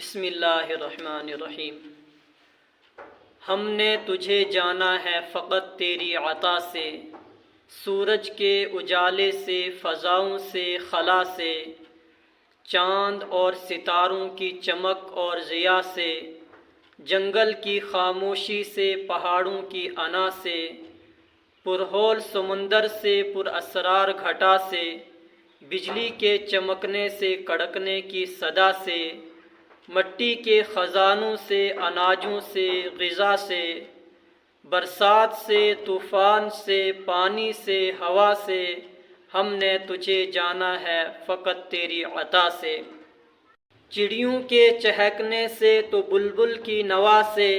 بسم اللہ الرحمن الرحیم۔ ہم نے تجھے جانا ہے فقط تیری عطا سے، سورج کے اجالے سے، فضاؤں سے، خلا سے، چاند اور ستاروں کی چمک اور ضیاء سے، جنگل کی خاموشی سے، پہاڑوں کی انا سے، پرہول سمندر سے، پر اسرار گھٹا سے، بجلی کے چمکنے سے، کڑکنے کی صدا سے، مٹی کے خزانوں سے، اناجوں سے، غذا سے، برسات سے، طوفان سے، پانی سے، ہوا سے، ہم نے تجھے جانا ہے فقط تیری عطا سے۔ چڑیوں کے چہکنے سے تو بلبل کی نوا سے،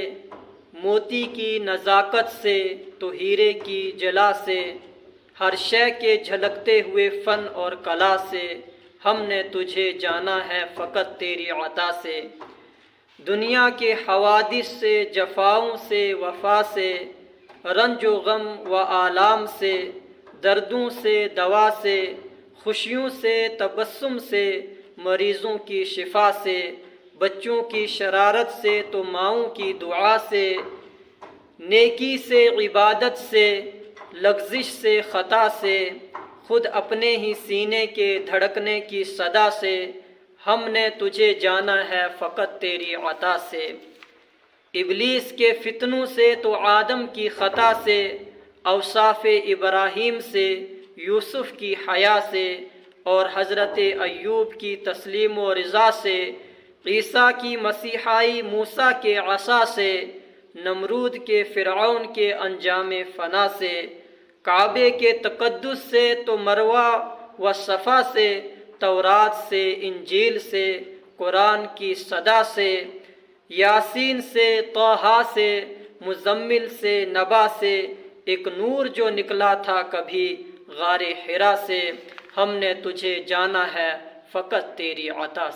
موتی کی نزاکت سے تو ہیرے کی جلا سے، ہر شے کے جھلکتے ہوئے فن اور کلا سے، ہم نے تجھے جانا ہے فقط تیری عطا سے۔ دنیا کے حوادث سے، جفاؤں سے، وفا سے، رنج و غم و آلام سے، دردوں سے، دوا سے، خوشیوں سے، تبسم سے، مریضوں کی شفا سے، بچوں کی شرارت سے تو ماؤں کی دعا سے، نیکی سے، عبادت سے، لغزش سے، خطا سے، خود اپنے ہی سینے کے دھڑکنے کی صدا سے، ہم نے تجھے جانا ہے فقط تیری عطا سے۔ ابلیس کے فتنوں سے تو آدم کی خطا سے، اوصاف ابراہیم سے، یوسف کی حیا سے، اور حضرت ایوب کی تسلیم و رضا سے، عیسیٰ کی مسیحائی، موسیٰ کے عصا سے، نمرود کے فرعون کے انجام فنا سے، کعبے کے تقدس سے تو مروہ و صفا سے، تورات سے، انجیل سے، قرآن کی صدا سے، یاسین سے، طٰہٰ سے، مزمل سے، نبا سے، ایک نور جو نکلا تھا کبھی غار حرا سے، ہم نے تجھے جانا ہے فقط تیری عطا سے۔